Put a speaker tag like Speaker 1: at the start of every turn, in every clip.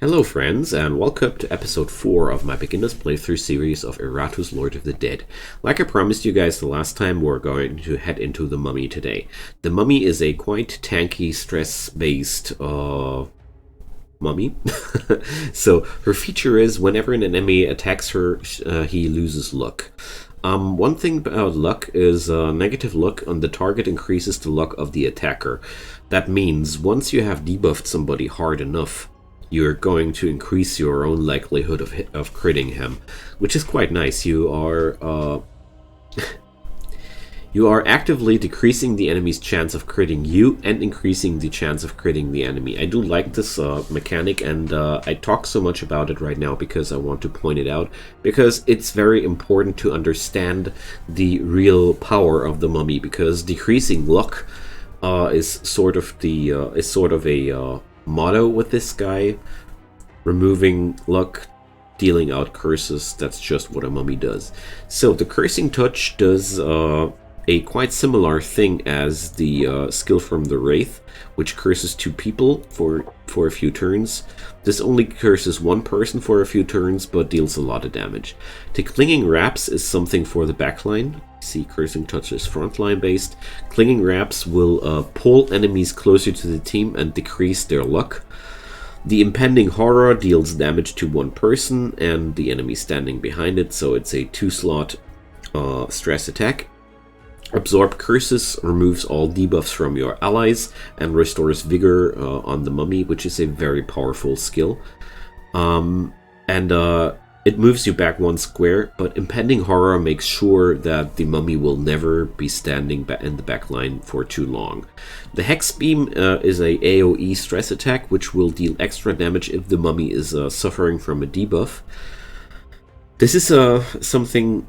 Speaker 1: Hello friends, and welcome to episode 4 of my beginner's playthrough series of Iratus Lord of the Dead. Like I promised you guys the last time, we're going to head into the Mummy today. The Mummy is a quite tanky, stress-based mummy. So her feature is whenever an enemy attacks her, he loses luck. One thing about luck is negative luck on the target increases the luck of the attacker. That means once you have debuffed somebody hard enough, you're going to increase your own likelihood of critting him, which is quite nice. You are you are actively decreasing the enemy's chance of critting you and increasing the chance of critting the enemy. I do like this mechanic, and I talk so much about it right now because I want to point it out, because it's very important to understand the real power of the mummy, because decreasing luck is sort of a motto with this guy. Removing luck, dealing out curses, that's just what a mummy does. So the cursing touch does a quite similar thing as the skill from the Wraith, which curses 2 people for a few turns. This only curses 1 person for a few turns, but deals a lot of damage. The clinging wraps is something for the backline. See, cursing touch is frontline based. Clinging wraps will pull enemies closer to the team and decrease their luck. The impending horror deals damage to 1 person and the enemy standing behind it, so it's a 2-slot stress attack. Absorb curses removes all debuffs from your allies and restores vigor on the mummy, which is a very powerful skill. It moves you back 1 square, but impending horror makes sure that the mummy will never be standing in the back line for too long. The Hex Beam is a AoE stress attack, which will deal extra damage if the mummy is suffering from a debuff. This is something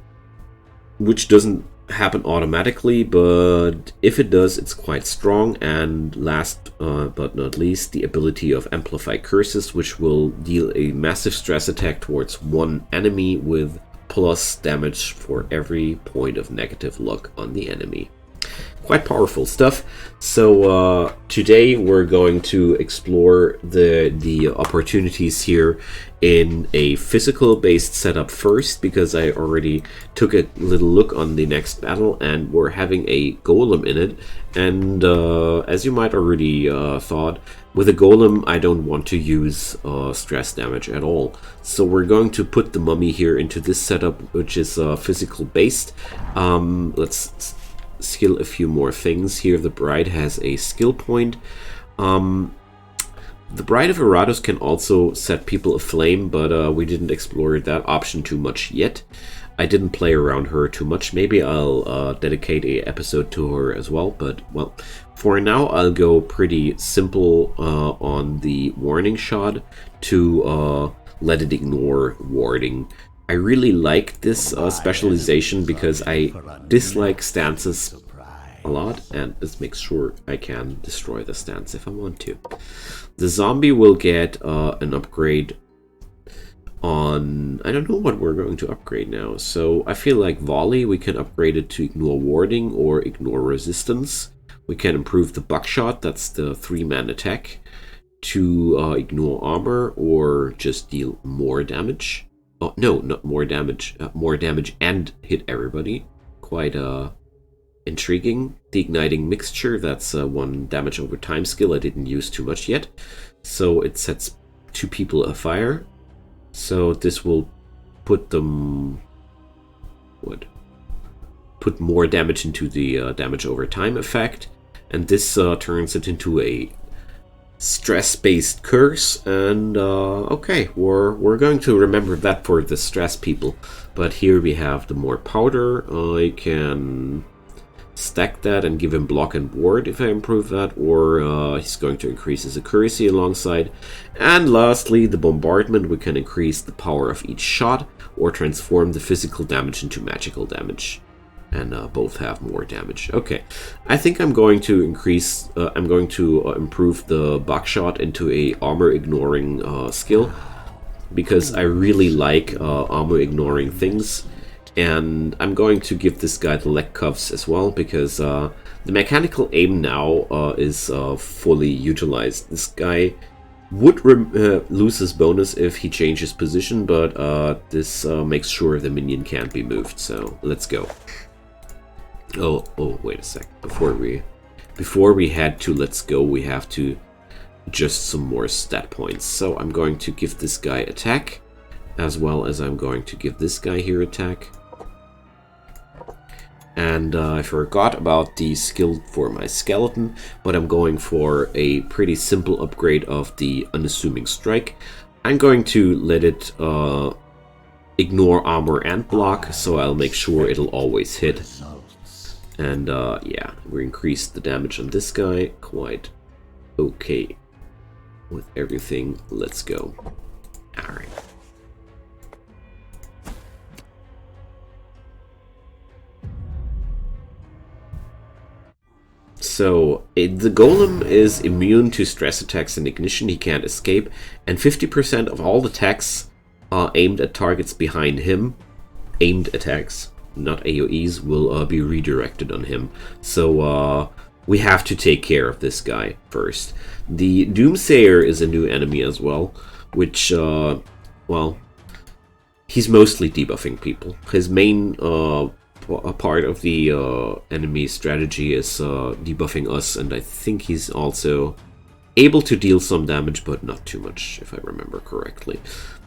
Speaker 1: which doesn't happen automatically, but if it does, it's quite strong. And last but not least, the ability of Amplify Curses, which will deal a massive stress attack towards 1 enemy with plus damage for every point of negative luck on the enemy. Quite powerful stuff. So today we're going to explore the opportunities here in a physical based setup first, because I already took a little look on the next battle and we're having a golem in it. And as you might already thought, with a golem I don't want to use stress damage at all. So we're going to put the mummy here into this setup, which is physical based. Let's skill a few more things here. The Bride has a skill point. The Bride of Iratus can also set people aflame, but we didn't explore that option too much yet. I didn't play around her too much. Maybe I'll dedicate a episode to her as well, but well, for now I'll go pretty simple on the warning shot to let it ignore warding. I really like this specialization because I dislike stances a lot, and this makes sure I can destroy the stance if I want to. The zombie will get an upgrade on... I don't know what we're going to upgrade now. So I feel like volley, we can upgrade it to ignore warding or ignore resistance. We can improve the buckshot, that's the 3-man attack, to ignore armor or just deal more damage. Oh, no, not more damage. More damage and hit everybody. Quite intriguing. The Igniting Mixture, that's 1 damage over time skill. I didn't use too much yet. So it sets 2 people afire. So this will put them... what? Put more damage into the damage over time effect. And this turns it into a stress-based curse, and okay, we're going to remember that for the stress people. But here we have the more powder. I can stack that and give him block and ward if I improve that, or he's going to increase his accuracy alongside. And lastly, the bombardment, we can increase the power of each shot or transform the physical damage into magical damage. And both have more damage. Okay, I think I'm going to increase. I'm going to improve the buckshot into a armor ignoring skill, because I really like armor ignoring things. And I'm going to give this guy the leg cuffs as well, because the mechanical aim now is fully utilized. This guy Would lose his bonus if he changes position, but this makes sure the minion can't be moved, so let's go. Oh, wait a sec. Before we head to let's go, we have to adjust some more stat points. So I'm going to give this guy attack, as well as I'm going to give this guy here attack. And I forgot about the skill for my skeleton, but I'm going for a pretty simple upgrade of the unassuming strike. I'm going to let it ignore armor and block, so I'll make sure it'll always hit. And yeah, we increased the damage on this guy quite okay. With everything, let's go. Alright. So, the Golem is immune to stress attacks and ignition, he can't escape, and 50% of all attacks aimed at targets behind him, aimed attacks, not AoEs, will be redirected on him. So, we have to take care of this guy first. The Doomsayer is a new enemy as well, which, well, he's mostly debuffing people. His main part of the enemy strategy is debuffing us, and I think he's also able to deal some damage, but not too much, if I remember correctly.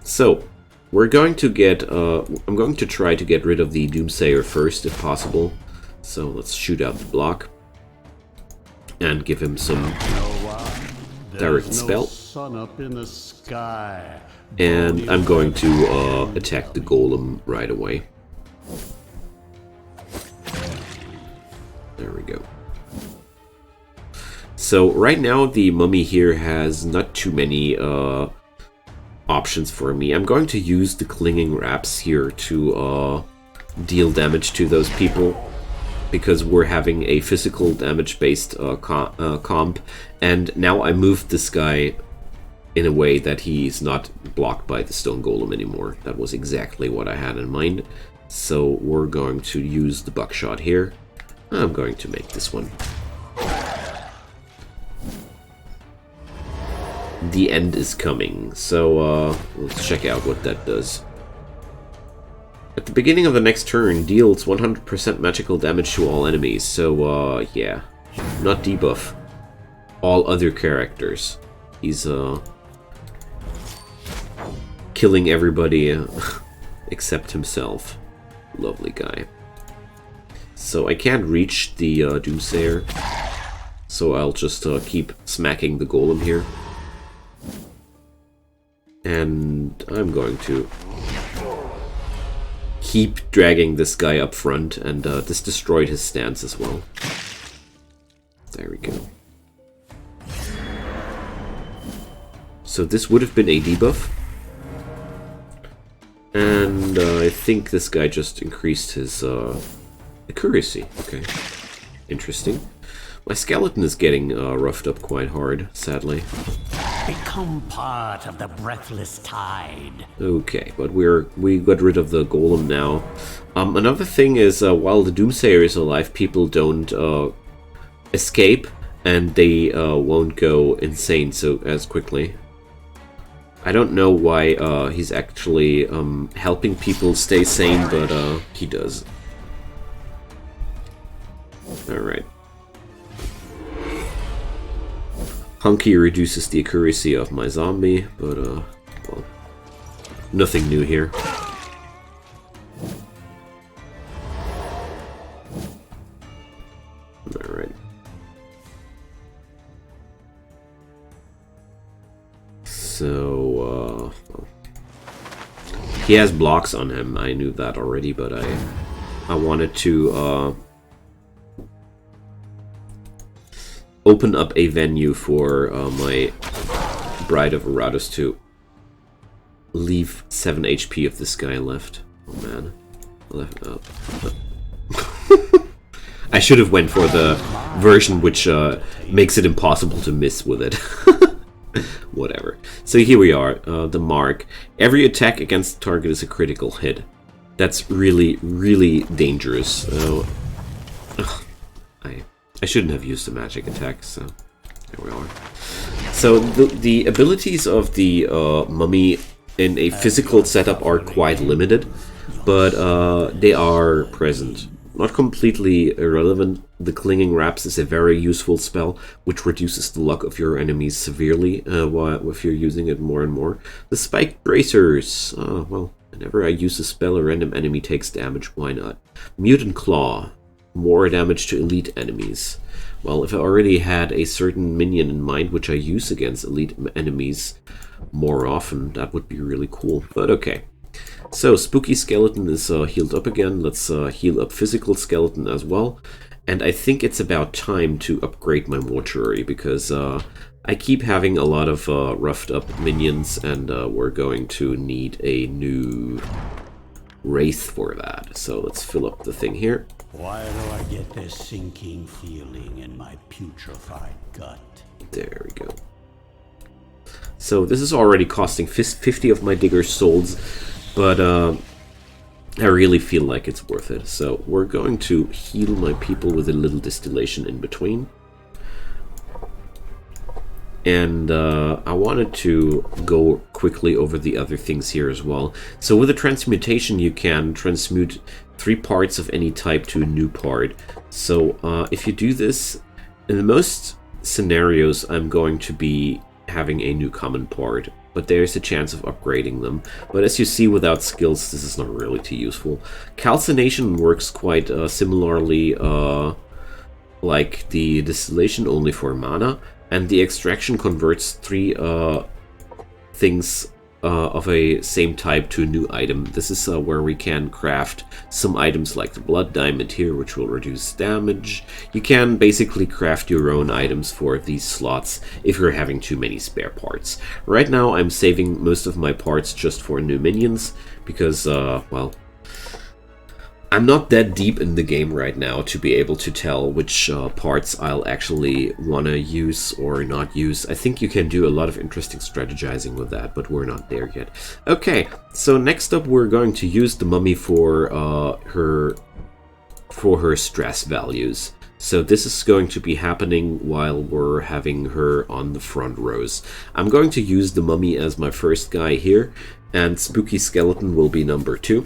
Speaker 1: So, we're going to get, I'm going to try to get rid of the Doomsayer first, if possible. So, let's shoot out the block. And give him some direct spell. And I'm going to attack the Golem right away. There we go. So right now the mummy here has not too many options for me. I'm going to use the clinging wraps here to deal damage to those people, because we're having a physical damage based comp, and now I moved this guy in a way that he's not blocked by the stone golem anymore. That was exactly what I had in mind. So we're going to use the buckshot here. I'm going to make this one. The end is coming, so let's check out what that does. At the beginning of the next turn, deals 100% magical damage to all enemies, so yeah, not debuff. All other characters. He's killing everybody except himself. Lovely guy. So I can't reach the Doomsayer, so I'll just keep smacking the Golem here. And I'm going to keep dragging this guy up front, and this destroyed his stance as well. There we go. So this would have been a debuff. And I think this guy just increased his accuracy. Okay, interesting. My skeleton is getting roughed up quite hard, sadly.
Speaker 2: Become part of the breathless tide.
Speaker 1: Okay, but we got rid of the golem now. Another thing is, while the Doomsayer is alive, people don't escape, and they won't go insane as quickly. I don't know why he's actually helping people stay sane, but he does. Alright. Hunky reduces the accuracy of my zombie, but, well, nothing new here. Alright. So, well, he has blocks on him. I knew that already, but I wanted to, open up a venue for my Bride of Iratus to leave 7 HP of this guy left. Oh man. Left up. I should have went for the version which makes it impossible to miss with it. Whatever. So here we are, the mark. Every attack against the target is a critical hit. That's really, really dangerous. So, I shouldn't have used the magic attack, so there we are. So the abilities of the mummy in a physical setup are quite limited, but they are present. Not completely irrelevant. The Clinging Wraps is a very useful spell, which reduces the luck of your enemies severely if you're using it more and more. The Spiked Bracers. Well, whenever I use a spell, a random enemy takes damage. Why not? Mutant Claw. More damage to elite enemies. Well, if I already had a certain minion in mind, which I use against elite enemies more often, that would be really cool. But okay. So, Spooky Skeleton is healed up again. Let's heal up Physical Skeleton as well. And I think it's about time to upgrade my Mortuary, because I keep having a lot of roughed up minions, and we're going to need a new Wraith for that. So let's fill up the thing here.
Speaker 2: Why do I get this sinking feeling in my putrefied gut?
Speaker 1: There we go. So this is already costing 50 of my Digger's Souls, but I really feel like it's worth it. So we're going to heal my people with a little distillation in between. And I wanted to go quickly over the other things here as well. So with the transmutation, you can transmute 3 parts of any type to a new part. So if you do this, in most scenarios, I'm going to be having a new common part, but there's a chance of upgrading them. But as you see, without skills, this is not really too useful. Calcination works quite similarly like the distillation, only for mana. And the extraction converts 3 things of a same type to a new item. This is where we can craft some items like the Blood Diamond here, which will reduce damage. You can basically craft your own items for these slots if you're having too many spare parts. Right now I'm saving most of my parts just for new minions, because, well, I'm not that deep in the game right now to be able to tell which parts I'll actually want to use or not use. I think you can do a lot of interesting strategizing with that, but we're not there yet. Okay, so next up we're going to use the mummy for her stress values. So this is going to be happening while we're having her on the front rows. I'm going to use the mummy as my first guy here, and Spooky Skeleton will be number 2.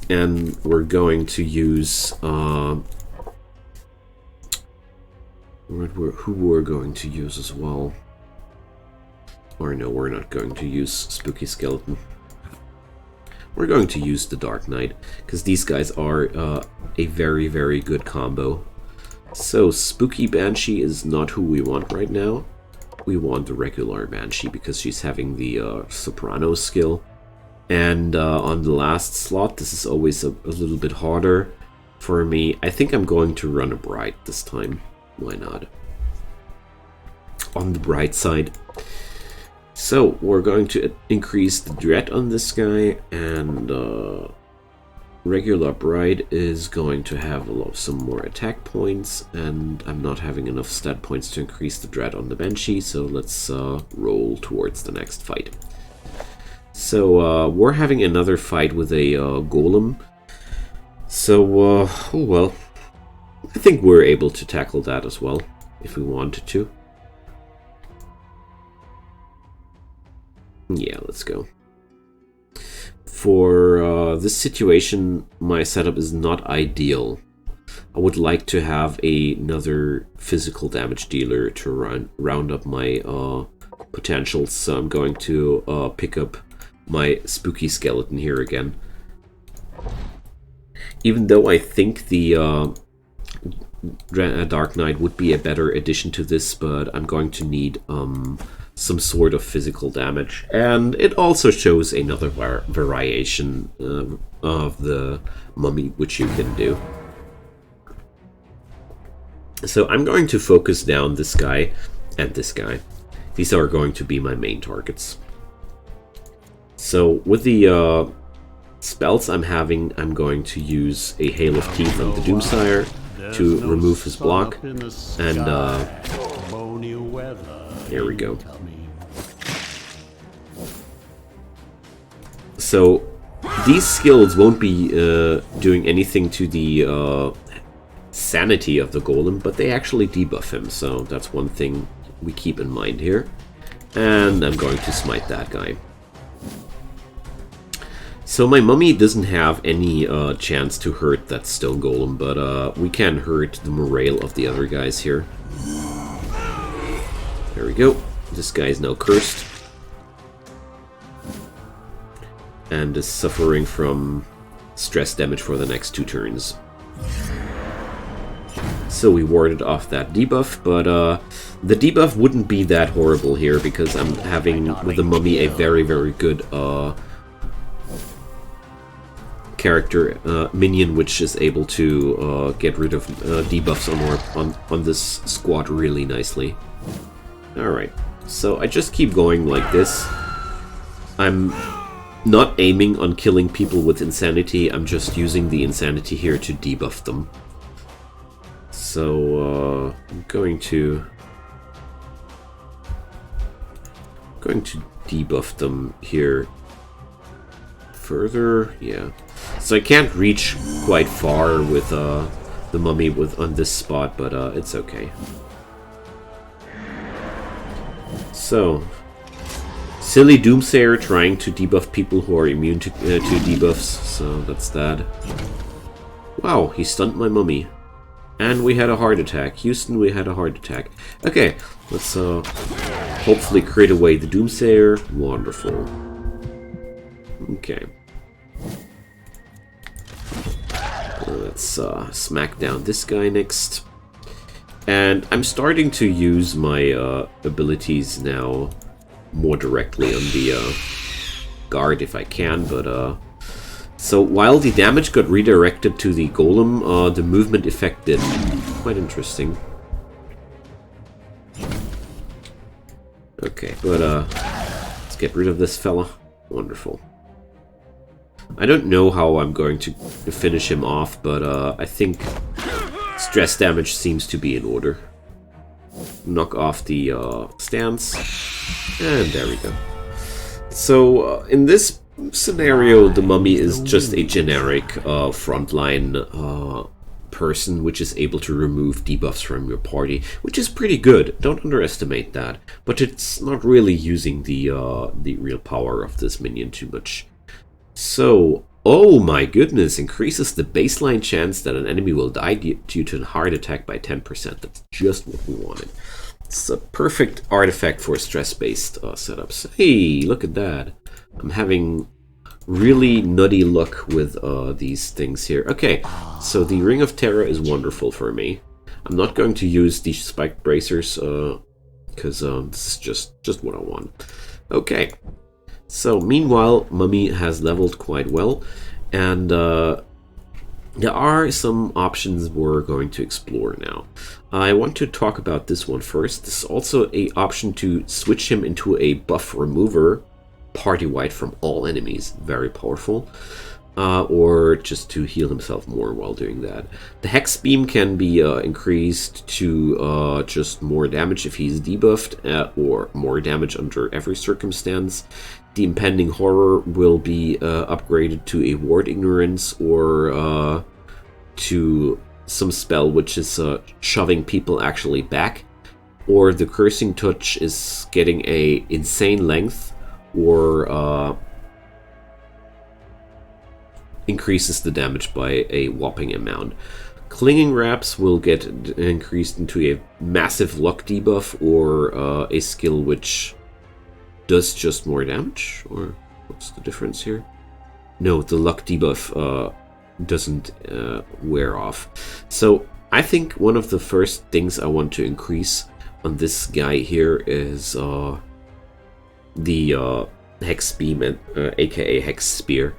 Speaker 1: And we're going to use who we're going to use as well. Or no, we're not going to use Spooky Skeleton. We're going to use the Dark Knight, because these guys are a very, very good combo. So Spooky Banshee is not who we want right now. We want the regular Banshee, because she's having the Soprano skill. And on the last slot, this is always a little bit harder for me. I think I'm going to run a Bright this time. Why not? On the bright side. So we're going to increase the Dread on this guy, and regular Bright is going to have some more attack points, and I'm not having enough stat points to increase the Dread on the Banshee, so let's roll towards the next fight. So, we're having another fight with a Golem. So, oh well. I think we're able to tackle that as well, if we wanted to. Yeah, let's go. For this situation, my setup is not ideal. I would like to have another physical damage dealer to round up my potentials, so I'm going to pick up my Spooky Skeleton here again. Even though I think the Dark Knight would be a better addition to this, but I'm going to need some sort of physical damage. And it also shows another variation of the mummy, which you can do. So I'm going to focus down this guy and this guy. These are going to be my main targets. So with the spells I'm having, I'm going to use a Hail of Teeth on the Doomsayer to remove his block, and there we go. So these skills won't be doing anything to the sanity of the Golem, but they actually debuff him, so that's one thing we keep in mind here. And I'm going to smite that guy. So my mummy doesn't have any chance to hurt that stone golem, but we can hurt the morale of the other guys here. There we go. This guy is now cursed. And is suffering from stress damage for the next 2 turns. So we warded off that debuff, but the debuff wouldn't be that horrible here because I'm having with the mummy a very, very good character minion, which is able to get rid of debuffs on this squad really nicely. All right, so I just keep going like this. I'm not aiming on killing people with insanity. I'm just using the insanity here to debuff them. So I'm going to debuff them here further. Yeah, so I can't reach quite far with the mummy on this spot, but it's okay. So silly Doomsayer trying to debuff people who are immune to debuffs. So that's that. Wow, he stunned my mummy. And we had a heart attack. Houston, we had a heart attack. Okay, let's hopefully crit away the Doomsayer. Wonderful. Okay. Let's smack down this guy next. And I'm starting to use my abilities now more directly on the guard if I can, but so while the damage got redirected to the golem, the movement effect didn't. Quite interesting. Okay, but let's get rid of this fella. Wonderful. I don't know how I'm going to finish him off, but I think stress damage seems to be in order. Knock off the stance, and there we go. So in this scenario, the mummy is just a generic frontline person which is able to remove debuffs from your party, which is pretty good. Don't underestimate that. But it's not really using the real power of this minion too much. So, oh my goodness, increases the baseline chance that an enemy will die due to a heart attack by 10%. That's just what we wanted. It's a perfect artifact for stress-based setups. Hey, look at that. I'm having really nutty luck with these things here. Okay, so the Ring of Terror is wonderful for me. I'm not going to use these spiked bracers because this is just what I want. Okay, so meanwhile, Mummy has leveled quite well, and there are some options we're going to explore now. I want to talk about this one first. This is also an option to switch him into a buff remover, party-wide from all enemies. Very powerful. Or just to heal himself more while doing that. The Hex Beam can be increased to just more damage if he's debuffed, or more damage under every circumstance. The Impending Horror will be upgraded to a Ward Ignorance, or to some spell which is shoving people actually back. Or the Cursing Touch is getting a insane length, or increases the damage by a whopping amount. Clinging Wraps will get increased into a massive luck debuff, or a skill which does just more damage, or what's the difference here? No, the luck debuff doesn't wear off. So I think one of the first things I want to increase on this guy here is the Hex Beam, and aka Hex Spear.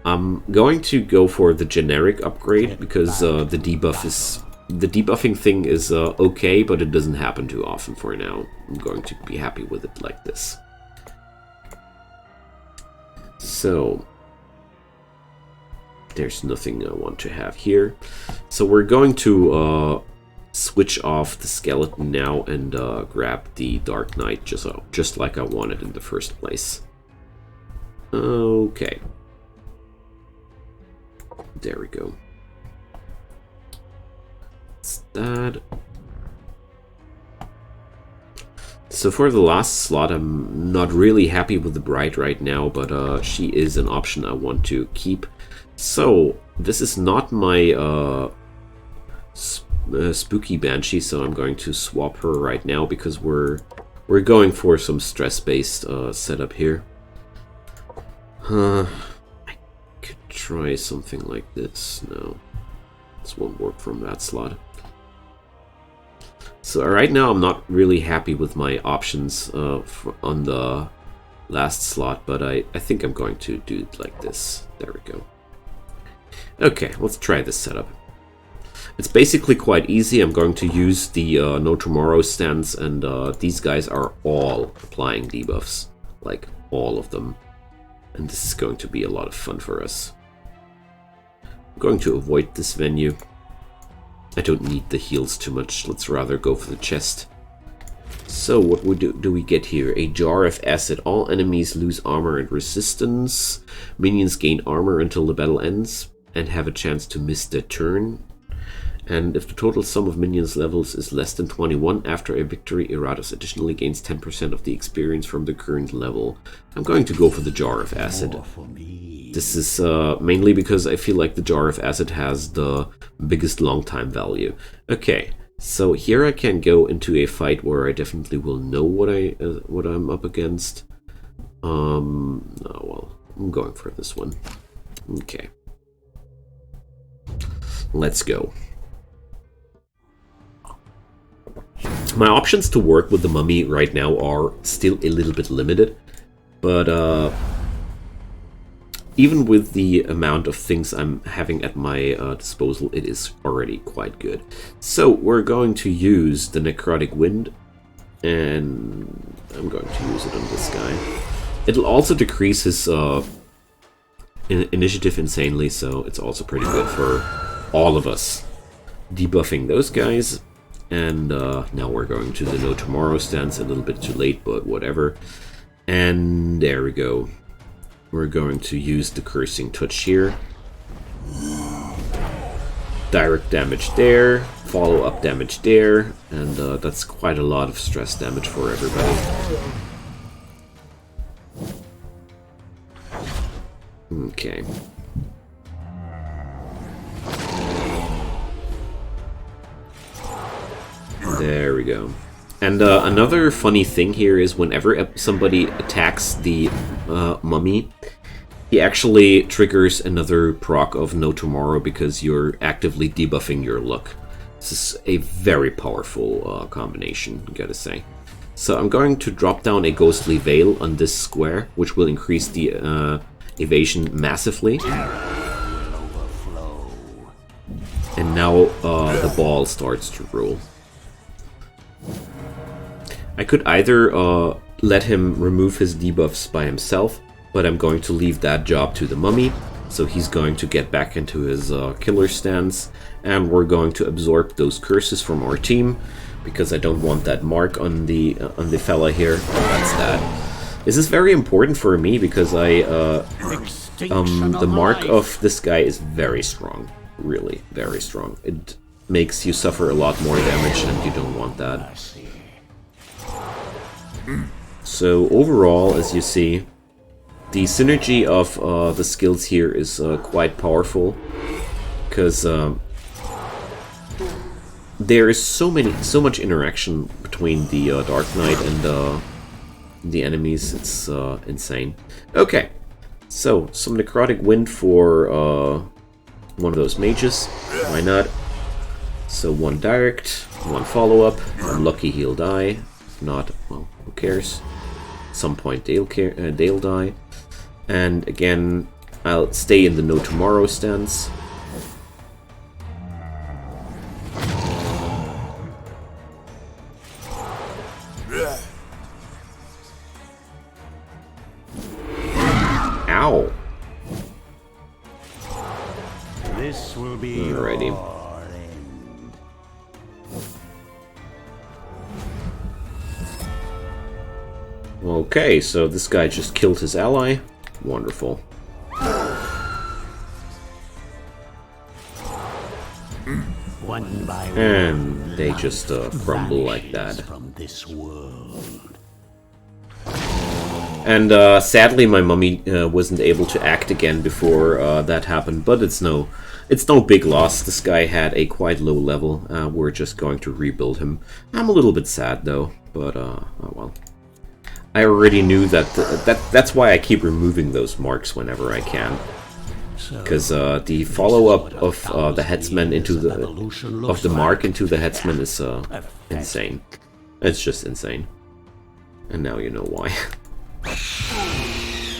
Speaker 1: I'm going to go for the generic upgrade because the debuffing thing is okay, but it doesn't happen too often for now. I'm going to be happy with it like this. So there's nothing I want to have here. So we're going to switch off the skeleton now and grab the Dark Knight just like I wanted in the first place. Okay. There we go. That's that. So for the last slot, I'm not really happy with the Bride right now, but she is an option I want to keep. So this is not my spooky Banshee, so I'm going to swap her right now because we're going for some stress-based setup here. I could try something like this. No, this won't work from that slot. So right now I'm not really happy with my options on the last slot, but I think I'm going to do it like this. There we go. Okay, let's try this setup. It's basically quite easy. I'm going to use the No Tomorrow stance, and these guys are all applying debuffs. Like, all of them. And this is going to be a lot of fun for us. I'm going to avoid this venue. I don't need the heals too much. Let's rather go for the chest. So what do we get here? A jar of acid. All enemies lose armor and resistance. Minions gain armor until the battle ends and have a chance to miss their turn. And if the total sum of minions levels is less than 21 after a victory, Iratus additionally gains 10% of the experience from the current level. I'm going to go for the Jar of Acid. This is mainly because I feel like the Jar of Acid has the biggest long time value. Okay, so here I can go into a fight where I definitely will know what I'm up against. Oh, well, I'm going for this one. Okay. Let's go. My options to work with the mummy right now are still a little bit limited, but even with the amount of things I'm having at my disposal, it is already quite good. So we're going to use the Necrotic Wind, and I'm going to use it on this guy. It'll also decrease his initiative insanely, so it's also pretty good for all of us. Debuffing those guys. And now we're going to the No Tomorrow stance, a little bit too late, but whatever. And there we go. We're going to use the Cursing Touch here. Direct damage there, follow-up damage there, and that's quite a lot of stress damage for everybody. Okay. There we go. And another funny thing here is whenever somebody attacks the mummy, he actually triggers another proc of No Tomorrow because you're actively debuffing your luck. This is a very powerful combination, gotta say. So I'm going to drop down a Ghostly Veil on this square, which will increase the evasion massively. And now the ball starts to roll. I could either let him remove his debuffs by himself, but I'm going to leave that job to the mummy, so he's going to get back into his killer stance, and we're going to absorb those curses from our team, because I don't want that mark on the fella here. That's that. This is very important for me because the mark of this guy is very strong, really very strong. It makes you suffer a lot more damage, and you don't want that. So overall, as you see, the synergy of the skills here is quite powerful, because there is so much interaction between the Dark Knight and the enemies. It's insane. Okay, so some Necrotic Wind for one of those mages. Why not? So one direct, one follow-up. I'm lucky he'll die. If not, well, who cares? At some point they'll die. And again, I'll stay in the No Tomorrow stance. Ow!
Speaker 2: This will be
Speaker 1: alrighty. Okay, so this guy just killed his ally. Wonderful.
Speaker 2: One by
Speaker 1: and they just crumble like that.
Speaker 2: From this world.
Speaker 1: And sadly, my mummy wasn't able to act again before that happened, but it's no big loss. This guy had a quite low level. We're just going to rebuild him. I'm a little bit sad though, but oh well. I already knew that's why I keep removing those marks whenever I can. Because the follow-up of the headsman into the mark into the headsman is insane. It's just insane. And now you know why.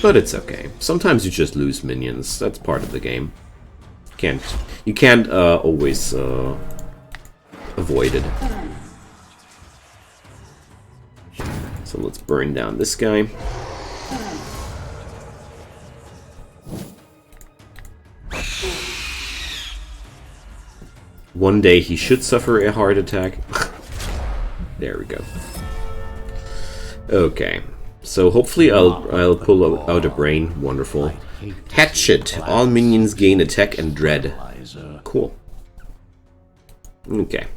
Speaker 1: But it's okay. Sometimes you just lose minions. That's part of the game. You can't always avoid it. So let's burn down this guy. One day he should suffer a heart attack. There we go. Okay. So hopefully I'll pull out a brain. Wonderful. Hatchet. All minions gain attack and dread. Cool. Okay.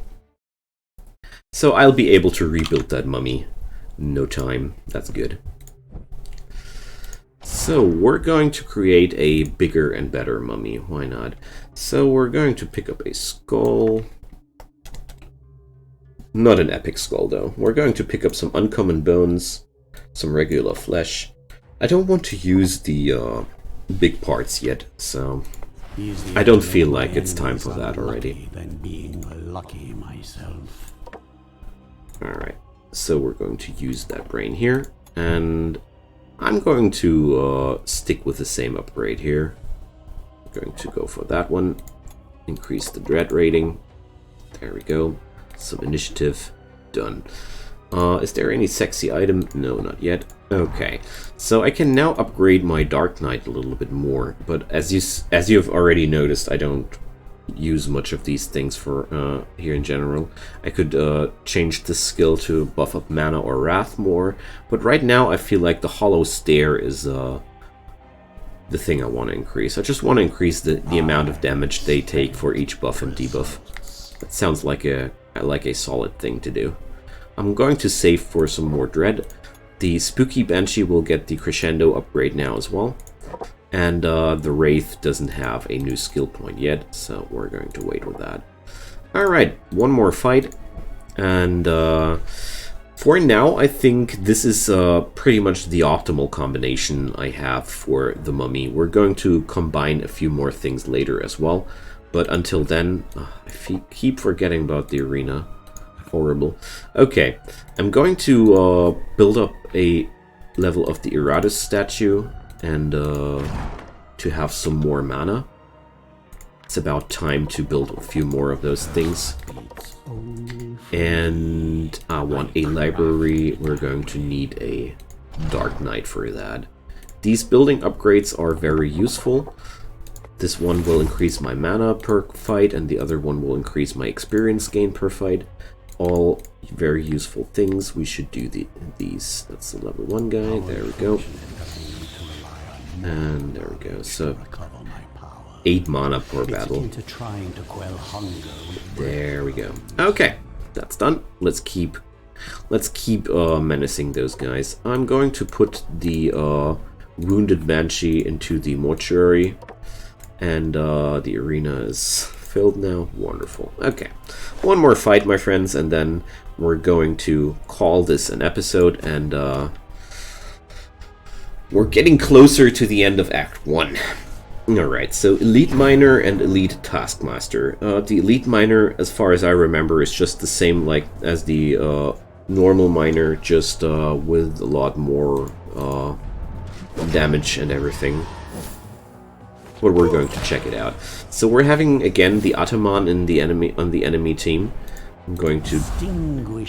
Speaker 1: So I'll be able to rebuild that mummy in no time. That's good. So we're going to create a bigger and better mummy. Why not? So we're going to pick up a skull. Not an epic skull though. We're going to pick up some uncommon bones. Some regular flesh. I don't want to use the big parts yet, so I don't feel like it's time for that already. Alright, so we're going to use that brain here, and I'm going to stick with the same upgrade here. I'm going to go for that one. Increase the dread rating. There we go. Some initiative. Done. Is there any sexy item? No, not yet. Okay, so I can now upgrade my Dark Knight a little bit more, but as you've already noticed, I don't use much of these things for here in general. I could change the skill to buff up mana or wrath more, but right now I feel like the Hollow Stare is the thing I want to increase. I just want to increase the amount of damage they take for each buff and debuff. That sounds like a solid thing to do. I'm going to save for some more dread. The Spooky Banshee will get the Crescendo upgrade now as well. And the Wraith doesn't have a new skill point yet, so we're going to wait with that. Alright, one more fight. And for now, I think this is pretty much the optimal combination I have for the mummy. We're going to combine a few more things later as well. But until then, I keep forgetting about the arena. Horrible. Okay, I'm going to build up a level of the Iratus statue and to have some more mana. It's about time to build a few more of those things. And I want a library. We're going to need a Dark Knight for that. These building upgrades are very useful. This one will increase my mana per fight, and the other one will increase my experience gain per fight. All very useful things. We should do these. That's the level 1 guy. There we go. And there we go. So 8 mana per battle. There we go. Okay, that's done. Let's keep menacing those guys. I'm going to put the Wounded Banshee into the mortuary, and the arena is filled now. Wonderful. Okay, one more fight, my friends, and then we're going to call this an episode, and we're getting closer to the end of Act 1. Alright, so Elite Miner and Elite Taskmaster. The Elite Miner, as far as I remember, is just the same like as the normal Miner, just with a lot more damage and everything. But we're going to check it out. So we're having again the Ataman on the enemy team. I'm going to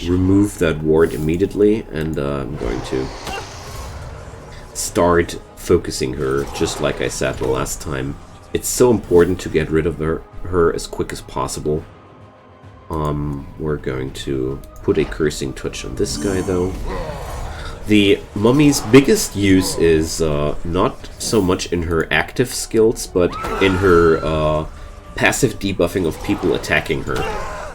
Speaker 1: remove that ward immediately, and I'm going to start focusing her, just like I said the last time. It's so important to get rid of her as quick as possible. We're going to put a cursing touch on this guy though. The mummy's biggest use is not so much in her active skills, but in her passive debuffing of people attacking her.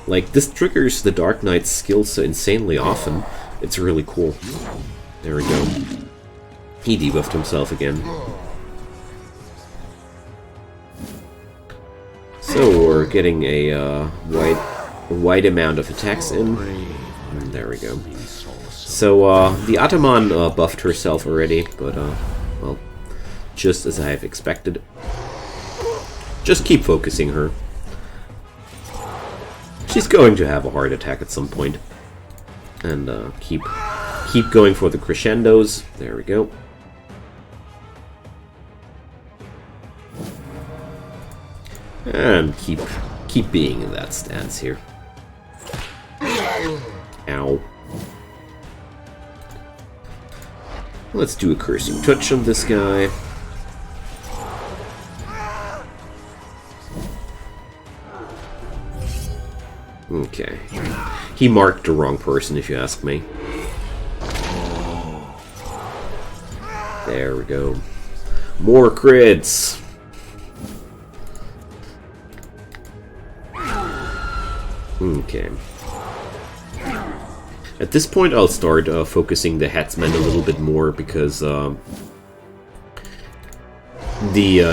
Speaker 1: Like, this triggers the Dark Knight's skills so insanely often. It's really cool. There we go. He debuffed himself again. So we're getting a wide amount of attacks in. There we go. So the Ataman buffed herself already, but well, just as I've expected. Just keep focusing her. She's going to have a heart attack at some point. And keep going for the crescendos. There we go. And keep being in that stance here. Ow. Let's do a cursing touch on this guy. Okay. He marked the wrong person, if you ask me. There we go. More crits! Okay. At this point, I'll start focusing the headsman a little bit more, because the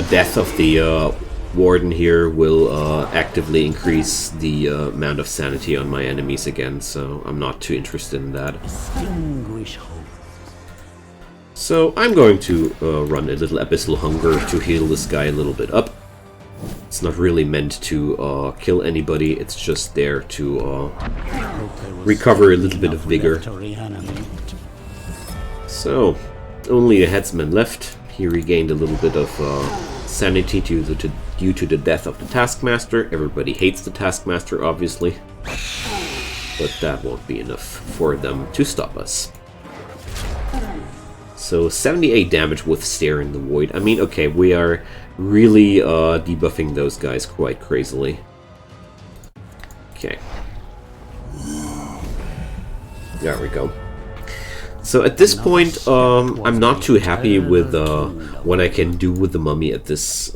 Speaker 1: death of the Warden here will actively increase the amount of sanity on my enemies again, so I'm not too interested in that. So I'm going to run a little Abyssal Hunger to heal this guy a little bit up. It's not really meant to kill anybody, it's just there to recover a little bit of vigor. So, only a headsman left. He regained a little bit of sanity due to the death of the Taskmaster. Everybody hates the Taskmaster, obviously. But that won't be enough for them to stop us. So 78 damage with Stare in the Void. I mean, okay, we are really debuffing those guys quite crazily. Okay. There we go. So at this point, I'm not too happy with what I can do with the mummy at this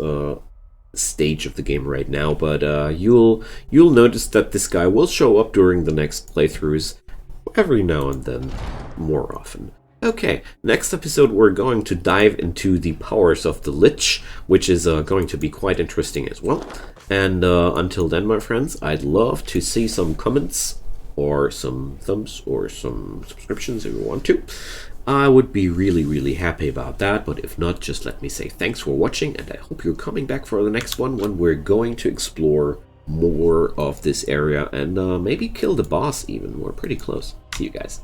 Speaker 1: stage of the game right now, but you'll notice that this guy will show up during the next playthroughs every now and then, more often. Okay, next episode we're going to dive into the powers of the Lich, which is going to be quite interesting as well. And until then, my friends, I'd love to see some comments, or some thumbs, or some subscriptions if you want to. I would be really happy about that, but if not, just let me say thanks for watching, and I hope you're coming back for the next one, when we're going to explore more of this area, and maybe kill the boss even. We're pretty close. See you guys.